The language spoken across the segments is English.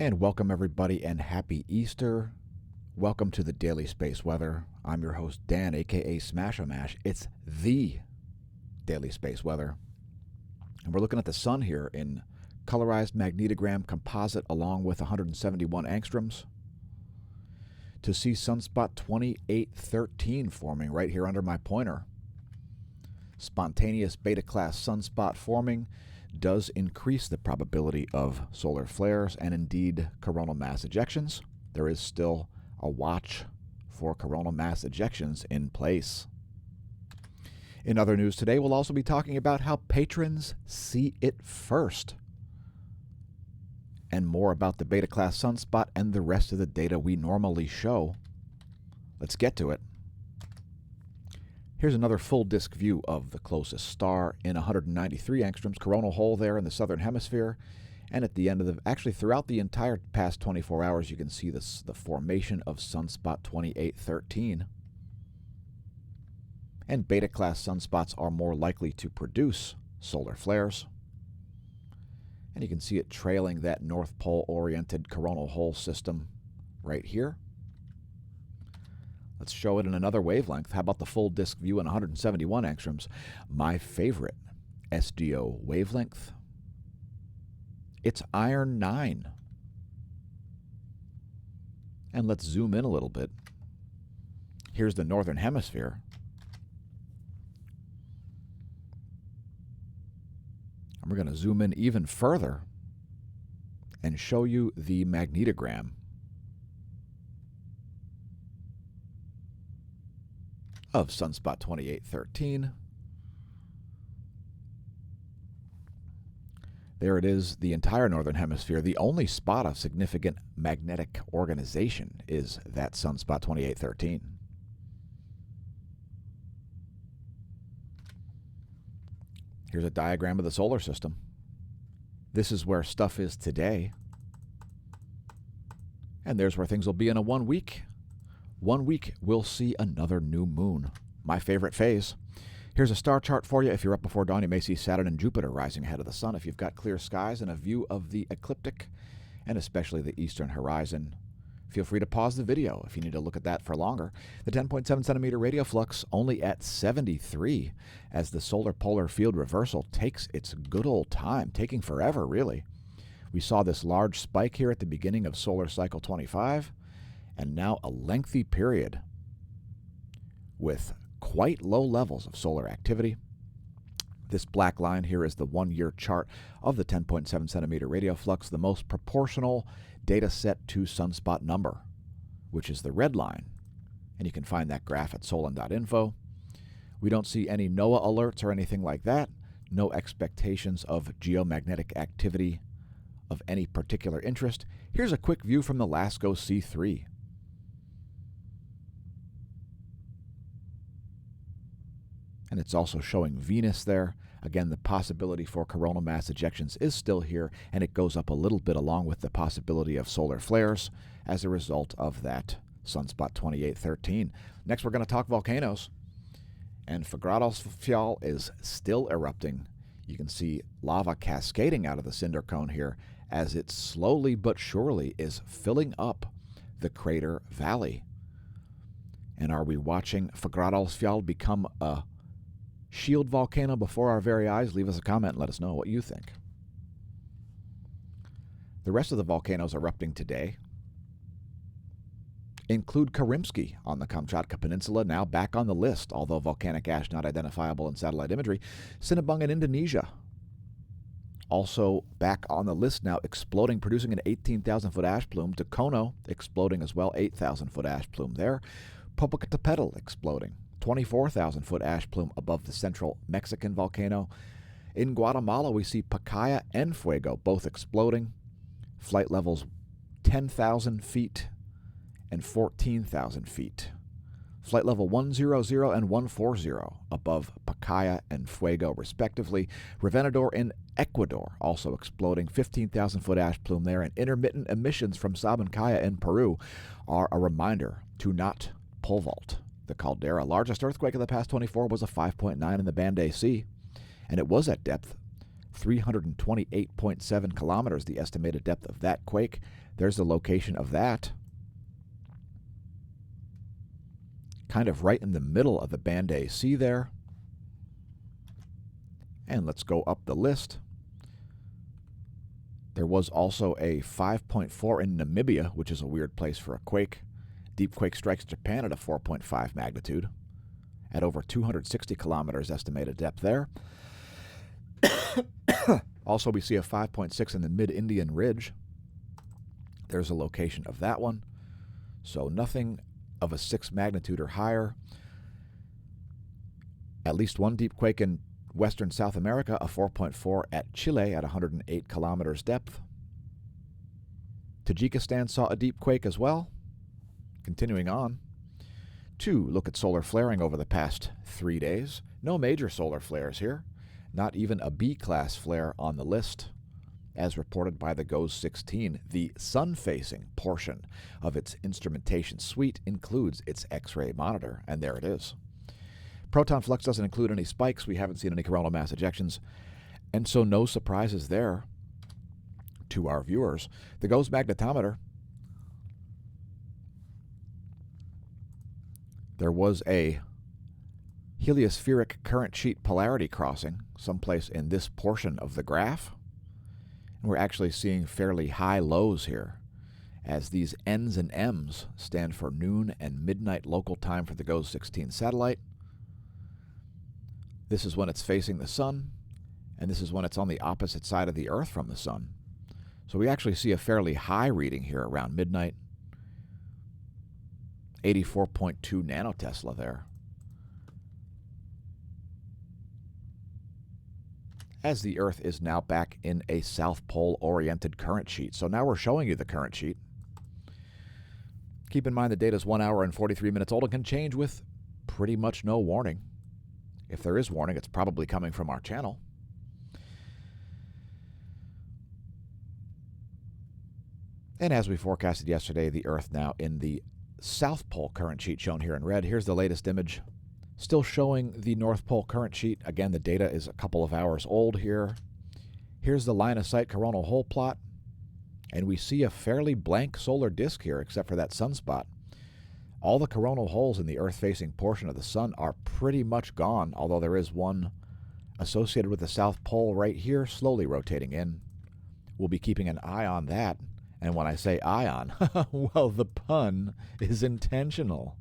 And welcome everybody and happy Easter. Welcome to the Daily Space Weather. I'm your host Dan, aka smAsho. It's the Daily Space Weather. And we're looking at the sun here in colorized magnetogram composite along with 171 angstroms to see sunspot 2813 forming right here under my pointer. Spontaneous beta class sunspot forming does increase the probability of solar flares and indeed coronal mass ejections. There is still a watch for coronal mass ejections in place. In other news today, we'll also be talking about how patrons see it first, and more about the beta class sunspot and the rest of the data we normally show. Let's get to it. Here's another full disk view of the closest star in 193 angstroms coronal hole there in the southern hemisphere. And at the end of actually throughout the entire past 24 hours, you can see the formation of sunspot 2813. And beta class sunspots are more likely to produce solar flares. And you can see it trailing that North Pole oriented coronal hole system right here. Let's show it in another wavelength. How about the full disk view in 171 angstroms? My favorite SDO wavelength. It's iron 9. And let's zoom in a little bit. Here's the northern hemisphere. And we're going to zoom in even further and show you the magnetogram of sunspot 2813. There it is, the entire northern hemisphere. The only spot of significant magnetic organization is that sunspot 2813. Here's a diagram of the solar system. This is where stuff is today. And there's where things will be in a 1 week. 1 week, we'll see another new moon. My favorite phase. Here's a star chart for you. If you're up before dawn, you may see Saturn and Jupiter rising ahead of the sun. If you've got clear skies and a view of the ecliptic, and especially the eastern horizon, feel free to pause the video if you need to look at that for longer. The 10.7 centimeter radio flux only at 73 as the solar polar field reversal takes its good old time, taking forever, really. We saw this large spike here at the beginning of solar cycle 25. And now a lengthy period with quite low levels of solar activity. This black line here is the 1-year chart of the 10.7 centimeter radio flux, the most proportional data set to sunspot number, which is the red line. And you can find that graph at solon.info. We don't see any NOAA alerts or anything like that. No expectations of geomagnetic activity of any particular interest. Here's a quick view from the LASCO C3. And it's also showing Venus there. Again, the possibility for coronal mass ejections is still here, and it goes up a little bit along with the possibility of solar flares as a result of that sunspot 2813. Next, we're going to talk volcanoes. And Fjall is still erupting. You can see lava cascading out of the cinder cone here as it slowly but surely is filling up the crater valley. And are we watching Fjall become a shield volcano before our very eyes? Leave us a comment and let us know what you think. The rest of the volcanoes erupting today include Karimsky on the Kamchatka Peninsula, now back on the list, although volcanic ash not identifiable in satellite imagery. Sinabung in Indonesia, also back on the list now, exploding, producing an 18,000-foot ash plume. Tokono exploding as well, 8,000-foot ash plume there. Popocatépetl exploding, 24,000-foot ash plume above the central Mexican volcano. In Guatemala, we see Pacaya and Fuego both exploding. Flight levels 10,000 feet and 14,000 feet. Flight level 100 and 140 above Pacaya and Fuego, respectively. Revenador in Ecuador also exploding, 15,000-foot ash plume there. And intermittent emissions from Sabancaya in Peru are a reminder to not pole vault the caldera. Largest earthquake of the past 24 was a 5.9 in the Bande Sea, and it was at depth 328.7 kilometers, the estimated depth of that quake. There's the location of that. Kind of right in the middle of the Band A Sea there. And let's go up the list. There was also a 5.4 in Namibia, which is a weird place for a quake. Deep quake strikes Japan at a 4.5 magnitude, at over 260 kilometers estimated depth there. Also, we see a 5.6 in the mid-Indian Ridge. There's a location of that one. So nothing of a 6 magnitude or higher. At least one deep quake in western South America, a 4.4 at Chile at 108 kilometers depth. Tajikistan saw a deep quake as well. Continuing on. 2, look at solar flaring over the past 3 days. No major solar flares here. Not even a B-class flare on the list, as reported by the GOES-16. The sun-facing portion of its instrumentation suite includes its X-ray monitor, and there it is. Proton flux doesn't include any spikes. We haven't seen any coronal mass ejections, and so no surprises there to our viewers. The GOES magnetometer, there was a heliospheric current sheet polarity crossing someplace in this portion of the graph. And we're actually seeing fairly high lows here, as these N's and M's stand for noon and midnight local time for the GOES-16 satellite. This is when it's facing the sun, and this is when it's on the opposite side of the Earth from the sun. So we actually see a fairly high reading here around midnight. 84.2 nanotesla there. As the Earth is now back in a South Pole-oriented current sheet. So now we're showing you the current sheet. Keep in mind the data is 1 hour and 43 minutes old and can change with pretty much no warning. If there is warning, it's probably coming from our channel. And as we forecasted yesterday, the Earth now in the South Pole current sheet shown here in red. Here's the latest image. Still showing the North Pole current sheet. Again, the data is a couple of hours old here. Here's the line of sight coronal hole plot. And we see a fairly blank solar disk here, except for that sunspot. All the coronal holes in the Earth-facing portion of the sun are pretty much gone, although there is one associated with the South Pole right here, slowly rotating in. We'll be keeping an eye on that. And when I say ion, well, the pun is intentional.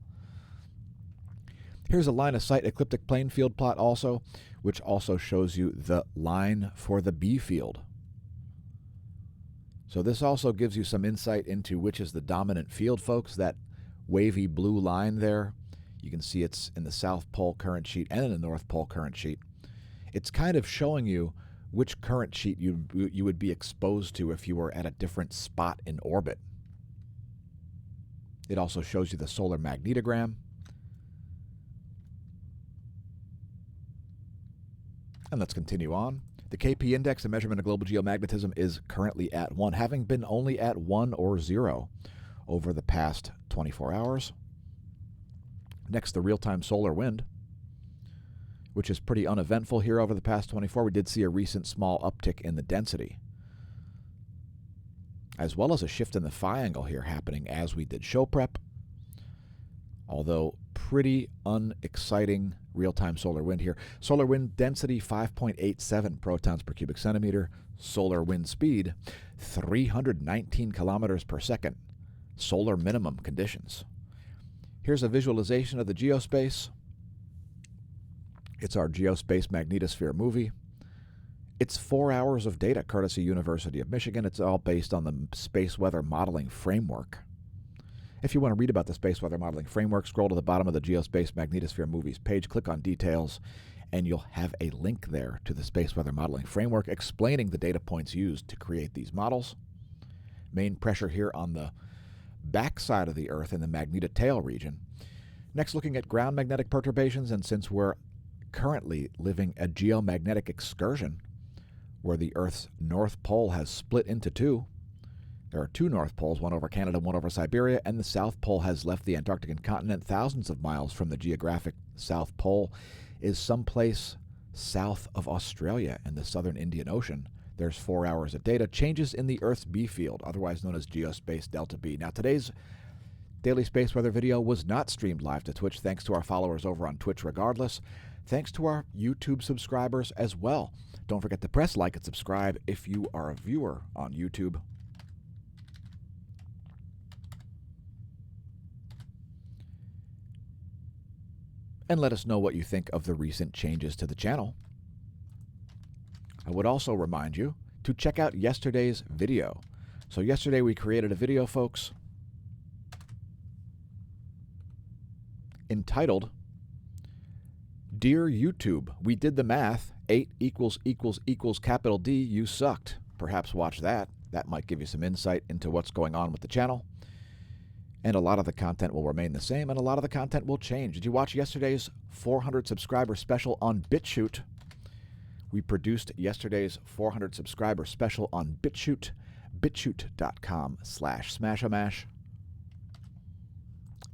Here's a line of sight ecliptic plane field plot also, which also shows you the line for the B field. So this also gives you some insight into which is the dominant field, folks. That wavy blue line there, you can see it's in the South Pole current sheet and in the North Pole current sheet. It's kind of showing you which current sheet you would be exposed to if you were at a different spot in orbit. It also shows you the solar magnetogram. And let's continue on. The KP index, a measurement of global geomagnetism, is currently at 1, having been only at 1 or 0 over the past 24 hours. Next, the real-time solar wind, which is pretty uneventful here over the past 24. We did see a recent small uptick in the density, as well as a shift in the phi angle here happening as we did show prep. Although pretty unexciting real-time solar wind here. Solar wind density 5.87 protons per cubic centimeter. Solar wind speed 319 kilometers per second. Solar minimum conditions. Here's a visualization of the geospace. It's our Geospace Magnetosphere movie. It's 4 hours of data, courtesy University of Michigan. It's all based on the space weather modeling framework. If you want to read about the space weather modeling framework, scroll to the bottom of the Geospace Magnetosphere movies page, click on details, and you'll have a link there to the space weather modeling framework explaining the data points used to create these models. Main pressure here on the backside of the Earth in the magnetotail region. Next, looking at ground magnetic perturbations, and since we're currently living a geomagnetic excursion where the Earth's North Pole has split into two. There are two North Poles, one over Canada, one over Siberia, and the South Pole has left the Antarctic continent. Thousands of miles from the geographic South Pole is someplace south of Australia in the southern Indian Ocean. There's 4 hours of data. Changes in the Earth's B field, otherwise known as geospace delta B. Now, today's daily space weather video was not streamed live to Twitch, thanks to our followers over on Twitch regardless. Thanks to our YouTube subscribers as well. Don't forget to press like and subscribe if you are a viewer on YouTube. And let us know what you think of the recent changes to the channel. I would also remind you to check out yesterday's video. So yesterday we created a video, folks, entitled, Dear YouTube, we did the math. 8 == capital D, you sucked. Perhaps watch that. That might give you some insight into what's going on with the channel. And a lot of the content will remain the same, and a lot of the content will change. Did you watch yesterday's 400 subscriber special on BitChute? We produced yesterday's 400 subscriber special on BitChute, bitchute.com/smashamash.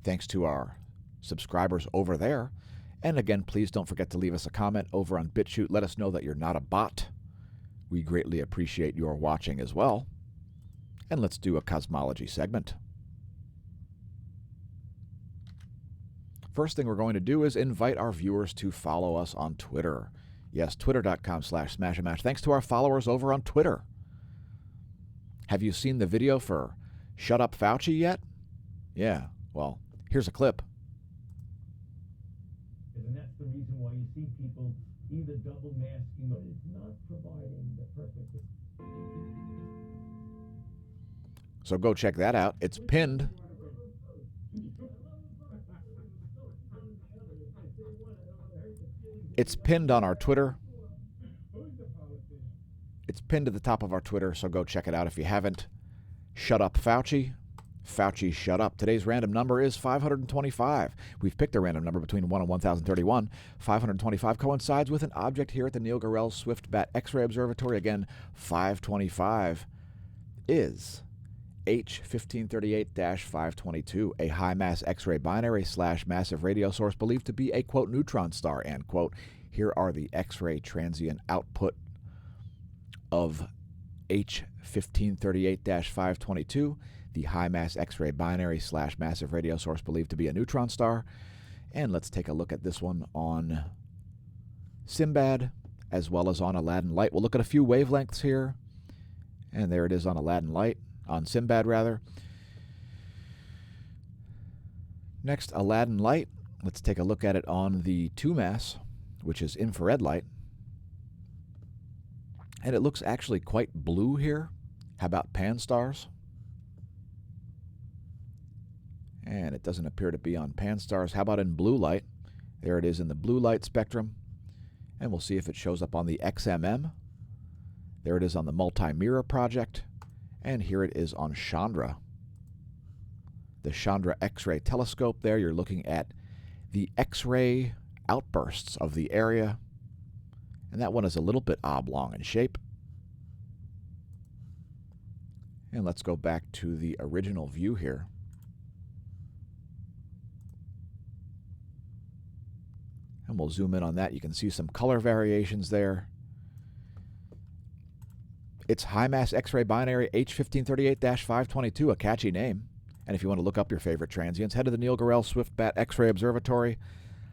Thanks to our subscribers over there. And again, please don't forget to leave us a comment over on BitChute. Let us know that you're not a bot. We greatly appreciate your watching as well. And let's do a cosmology segment. First thing we're going to do is invite our viewers to follow us on Twitter. Yes, twitter.com/smashamash. Thanks to our followers over on Twitter. Have you seen the video for Shut Up Fauci yet? Yeah, well, here's a clip. And that's the reason why you see people either double masking, but it's not providing the perfect. So go check that out. It's pinned. It's pinned on our Twitter. It's pinned to the top of our Twitter, so go check it out if you haven't. Shut Up Fauci. Fauci, shut up. Today's random number is 525. We've picked a random number between 1 and 1031. 525 coincides with an object here at the Neil Gorell Swift-Bat X-ray Observatory. Again, 525 is H1538-522, a high-mass X-ray binary / massive radio source believed to be a, quote, neutron star, end quote. Here are the X-ray transient output of H1538-522, the high-mass X-ray binary / massive radio source believed to be a neutron star. And let's take a look at this one on Simbad as well as on Aladdin Light. We'll look at a few wavelengths here. And there it is on Aladdin Light, on Simbad rather. Next, Aladdin Light. Let's take a look at it on the 2-mass, which is infrared light. And it looks actually quite blue here. How about pan stars? And it doesn't appear to be on pan stars. How about in blue light? There it is in the blue light spectrum. And we'll see if it shows up on the XMM. There it is on the Multi-Mirror project. And here it is on Chandra. The Chandra X-ray telescope there. You're looking at the X-ray outbursts of the area. And that one is a little bit oblong in shape. And let's go back to the original view here. And we'll zoom in on that. You can see some color variations there. It's high-mass X-ray binary H1538-522, a catchy name. And if you want to look up your favorite transients, head to the Neil Gorell Swift-Bat X-ray Observatory.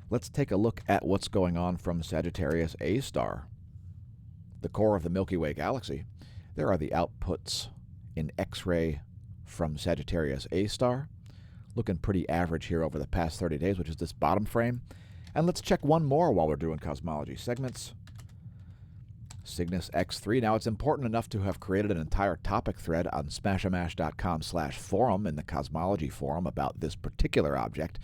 Let's take a look at what's going on from Sagittarius A star, the core of the Milky Way galaxy. There are the outputs in X-ray from Sagittarius A star. Looking pretty average here over the past 30 days, which is this bottom frame. And let's check one more while we're doing cosmology segments. Cygnus X3. Now, it's important enough to have created an entire topic thread on smashamash.com/forum in the cosmology forum about this particular object.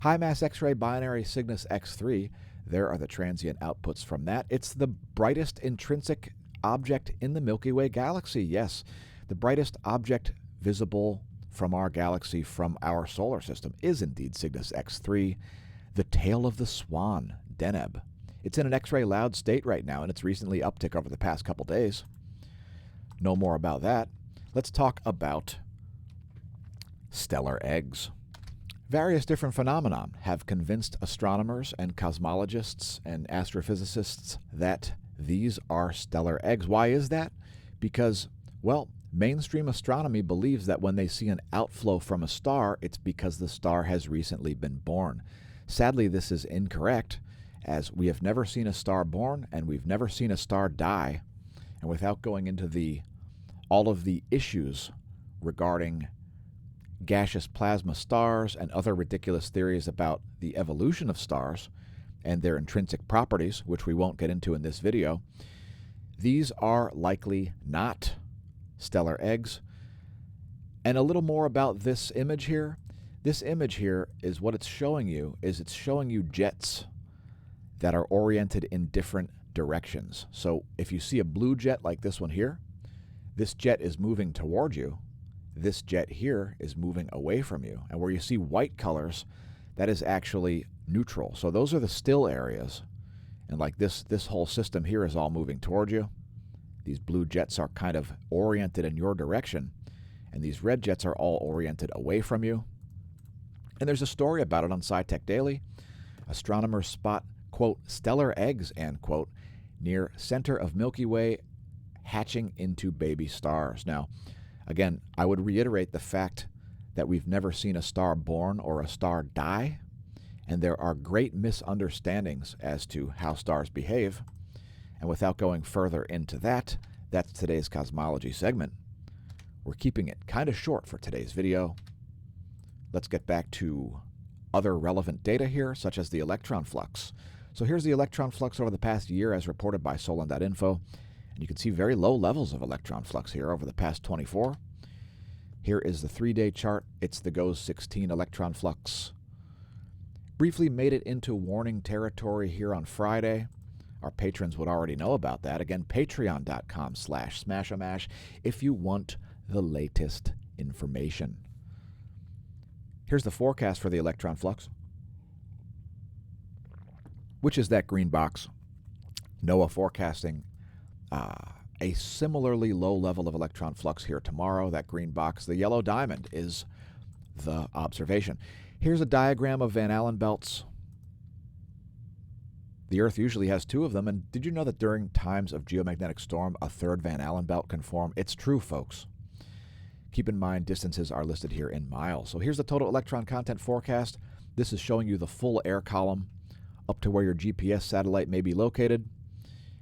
High-mass X-ray binary Cygnus X3. There are the transient outputs from that. It's the brightest intrinsic object in the Milky Way galaxy. Yes, the brightest object visible from our galaxy, from our solar system, is indeed Cygnus X3, the tail of the swan, Deneb. It's in an X-ray loud state right now, and it's recently uptick over the past couple days. No more about that. Let's talk about stellar eggs. Various different phenomena have convinced astronomers and cosmologists and astrophysicists that these are stellar eggs. Why is that? Because, well, mainstream astronomy believes that when they see an outflow from a star, it's because the star has recently been born. Sadly, this is incorrect, as we have never seen a star born and we've never seen a star die. And without going into all of the issues regarding gaseous plasma stars and other ridiculous theories about the evolution of stars and their intrinsic properties, which we won't get into in this video, these are likely not stellar eggs. And a little more about this image here. This image here is what it's showing you, it's showing you jets that are oriented in different directions. So if you see a blue jet like this one here, this jet is moving toward you. This jet here is moving away from you. And where you see white colors, that is actually neutral. So those are the still areas. And like this whole system here is all moving toward you. These blue jets are kind of oriented in your direction. And these red jets are all oriented away from you. And there's a story about it on SciTech Daily. Astronomers spot, quote, stellar eggs, end quote, near center of Milky Way hatching into baby stars. Now, again, I would reiterate the fact that we've never seen a star born or a star die, and there are great misunderstandings as to how stars behave. And without going further into that, that's today's cosmology segment. We're keeping it kind of short for today's video. Let's get back to other relevant data here, such as the electron flux. So here's the electron flux over the past year as reported by Solon.info. And you can see very low levels of electron flux here over the past 24. Here is the 3-day chart. It's the GOES 16 electron flux. Briefly made it into warning territory here on Friday. Our patrons would already know about that. Again, patreon.com/smAsho if you want the latest information. Here's the forecast for the electron flux, which is that green box. NOAA forecasting a similarly low level of electron flux here tomorrow. That green box, the yellow diamond, is the observation. Here's a diagram of Van Allen belts. The Earth usually has 2 of them, and did you know that during times of geomagnetic storm, a 3rd Van Allen belt can form? It's true, folks. Keep in mind, distances are listed here in miles. So here's the total electron content forecast. This is showing you the full air column up to where your GPS satellite may be located.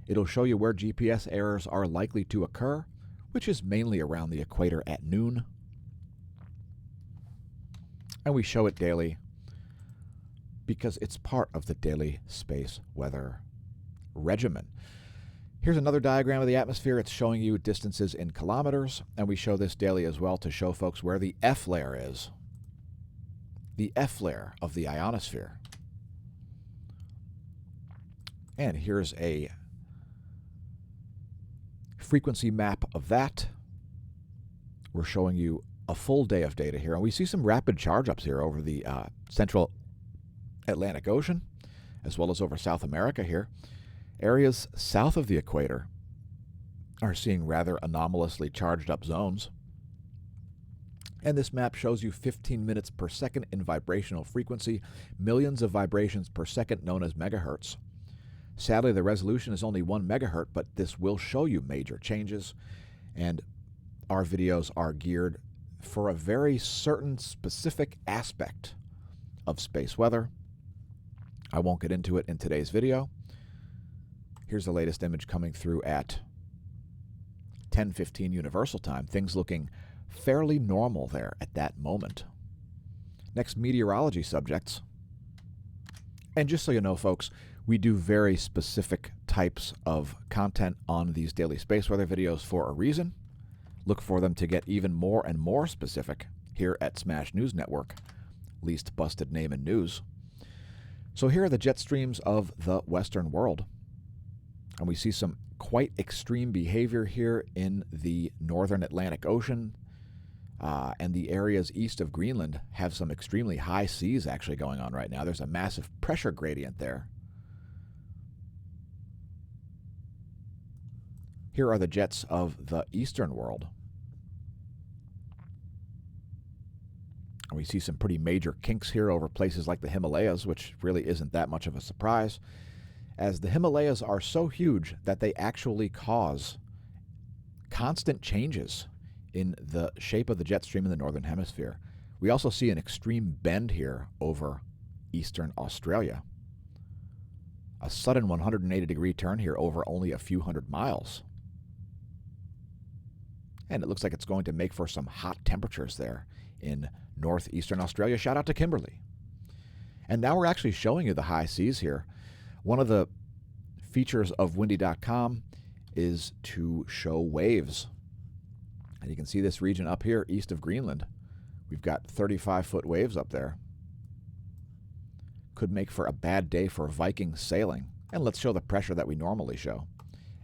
It'll show you where GPS errors are likely to occur, which is mainly around the equator at noon. And we show it daily because it's part of the daily space weather regimen. Here's another diagram of the atmosphere. It's showing you distances in kilometers, and we show this daily as well to show folks where the F layer is. The F layer of the ionosphere. And here's a frequency map of that. We're showing you a full day of data here, and we see some rapid charge-ups here over the central Atlantic Ocean, as well as over South America here. Areas south of the equator are seeing rather anomalously charged up zones. And this map shows you 15 minutes per second in vibrational frequency, millions of vibrations per second known as megahertz. Sadly, the resolution is only 1 megahertz, but this will show you major changes. And our videos are geared for a very certain specific aspect of space weather. I won't get into it in today's video. Here's the latest image coming through at 10:15 Universal Time. Things looking fairly normal there at that moment. Next, meteorology subjects. And just so you know, folks, we do very specific types of content on these daily space weather videos for a reason. Look for them to get even more and more specific here at Smash News Network, least busted name in news. So here are the jet streams of the Western world. And we see some quite extreme behavior here in the northern Atlantic Ocean. And the areas east of Greenland have some extremely high seas actually going on right now. There's a massive pressure gradient there. Here are the jets of the eastern world. And we see some pretty major kinks here over places like the Himalayas, which really isn't that much of a surprise, as the Himalayas are so huge that they actually cause constant changes in the shape of the jet stream in the northern hemisphere. We also see an extreme bend here over eastern Australia. A sudden 180-degree turn here over only a few hundred miles. And it looks like it's going to make for some hot temperatures there in northeastern Australia. Shout out to Kimberly. And now we're actually showing you the high seas here. One of the features of windy.com is to show waves. And you can see this region up here east of Greenland. We've got 35-foot waves up there. Could make for a bad day for Viking sailing. And let's show the pressure that we normally show.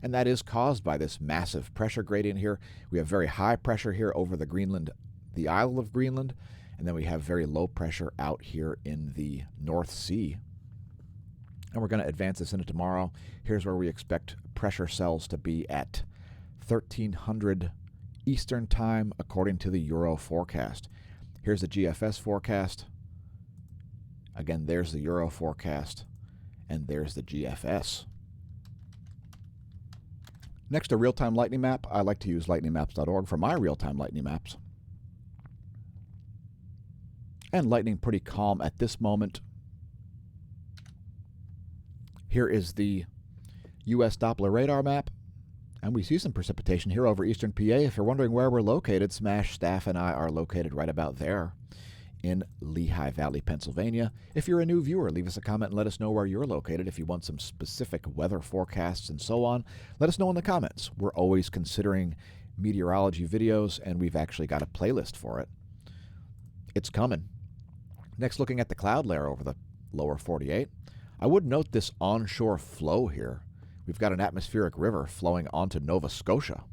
And that is caused by this massive pressure gradient here. We have very high pressure here over the Isle of Greenland, and then we have very low pressure out here in the North Sea. And we're going to advance this into tomorrow. Here's where we expect pressure cells to be at 1300 Eastern Time according to the Euro forecast. Here's the GFS forecast. Again, there's the Euro forecast, and there's the GFS. Next, a real-time lightning map. I like to use lightningmaps.org for my real-time lightning maps. And lightning pretty calm at this moment. Here is the U.S. Doppler radar map. And we see some precipitation here over eastern PA. If you're wondering where we're located, SMASH staff and I are located right about there in Lehigh Valley, Pennsylvania. If you're a new viewer, leave us a comment and let us know where you're located. If you want some specific weather forecasts and so on, let us know in the comments. We're always considering meteorology videos, and we've actually got a playlist for it. It's coming. Next, looking at the cloud layer over the lower 48. I would note this onshore flow here. We've got an atmospheric river flowing onto Nova Scotia,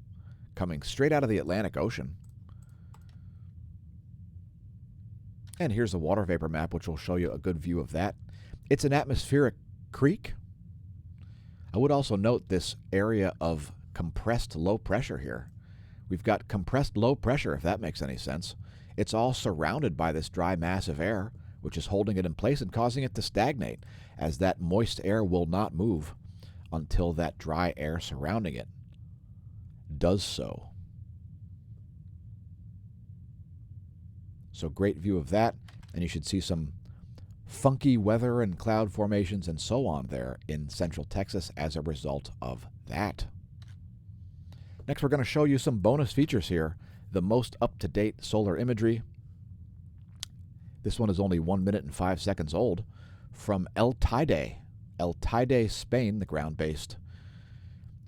coming straight out of the Atlantic Ocean. And here's the water vapor map, which will show you a good view of that. It's an atmospheric creek. I would also note this area of compressed low pressure here. We've got compressed low pressure, if that makes any sense. It's all surrounded by this dry mass of air, which is holding it in place and causing it to stagnate, as that moist air will not move until that dry air surrounding it does so. So great view of that, and you should see some funky weather and cloud formations and so on there in central Texas as a result of that. Next, we're going to show you some bonus features here. The most up-to-date solar imagery. This one is only 1 minute and 5 seconds old from El Teide, Spain, the ground-based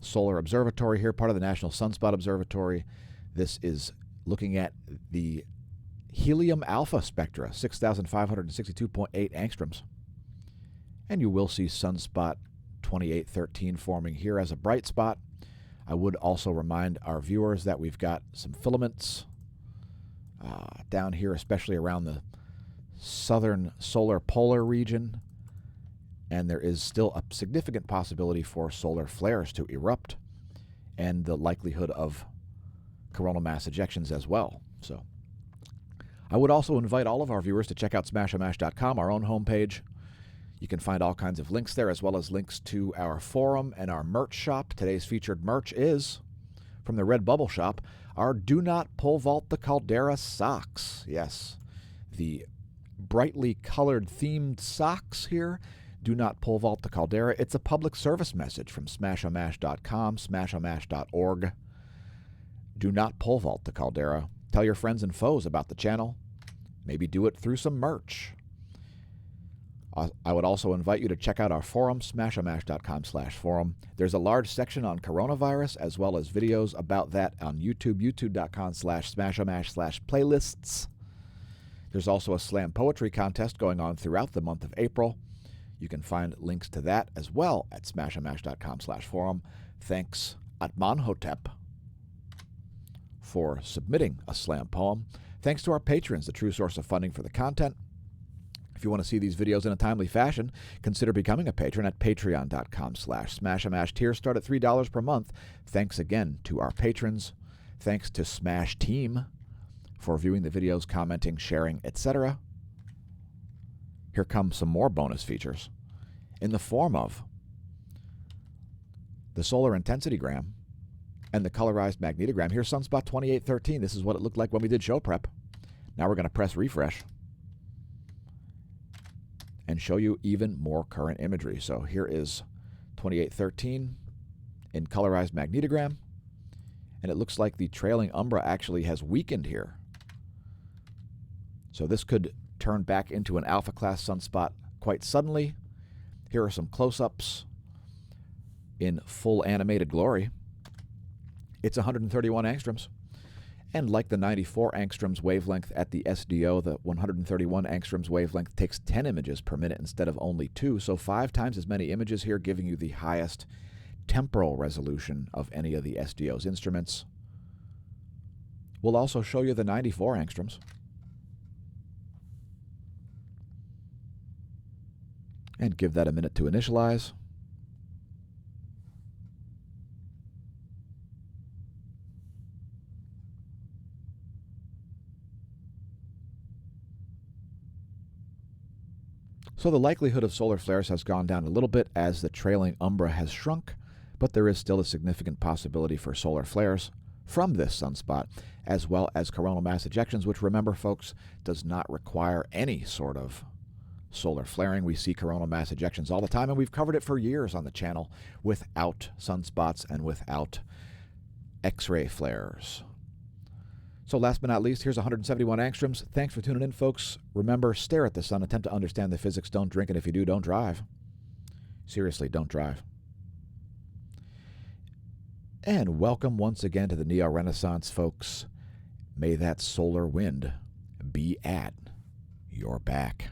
solar observatory here, part of the National Sunspot Observatory. This is looking at the helium alpha spectra, 6,562.8 angstroms. And you will see Sunspot 2813 forming here as a bright spot. I would also remind our viewers that we've got some filaments down here, especially around the southern solar polar region. And there is still a significant possibility for solar flares to erupt and the likelihood of coronal mass ejections as well. So I would also invite all of our viewers to check out smashamash.com, our own homepage. You can find all kinds of links there, as well as links to our forum and our merch shop. Today's featured merch is from the Red Bubble Shop, our Do Not Pole Vault the Caldera socks. Yes, the brightly colored themed socks here. Do not pole vault the caldera. It's a public service message from smashamash.com, smashamash.org. Do not pole vault the caldera. Tell your friends and foes about the channel. Maybe do it through some merch. I would also invite you to check out our forum, smashamash.com/forum. There's a large section on coronavirus, as well as videos about that on YouTube, youtube.com/smashamash/playlists. There's also a slam poetry contest going on throughout the month of April. You can find links to that as well at smashamash.com/forum. Thanks, Atmanhotep, for submitting a slam poem. Thanks to our patrons, the true source of funding for the content. If you want to see these videos in a timely fashion, consider becoming a patron at patreon.com/smashamash. Tiers start at $3 per month. Thanks again to our patrons. Thanks to Smash Team for viewing the videos, commenting, sharing, etc. Here come some more bonus features in the form of the solar intensity gram and the colorized magnetogram. Here's Sunspot 2813. This is what it looked like when we did show prep. Now we're going to press refresh and show you even more current imagery. So here is 2813 in colorized magnetogram, and it looks like the trailing umbra actually has weakened here. So this could turn back into an alpha class sunspot quite suddenly. Here are some close-ups in full animated glory. It's 131 angstroms. And like the 94 angstroms wavelength at the SDO, the 131 angstroms wavelength takes 10 images per minute instead of only 2, so 5 times as many images here, giving you the highest temporal resolution of any of the SDO's instruments. We'll also show you the 94 angstroms. And give that a minute to initialize. So the likelihood of solar flares has gone down a little bit as the trailing umbra has shrunk, but there is still a significant possibility for solar flares from this sunspot, as well as coronal mass ejections, which, remember, folks, does not require any sort of solar flaring. We see coronal mass ejections all the time, and we've covered it for years on the channel without sunspots and without X-ray flares. So last but not least, here's 171 angstroms. Thanks for tuning in, folks. Remember, stare at the sun, attempt to understand the physics, don't drink, and if you do, don't drive. Seriously, don't drive. And welcome once again to the Neo-Renaissance, folks. May that solar wind be at your back.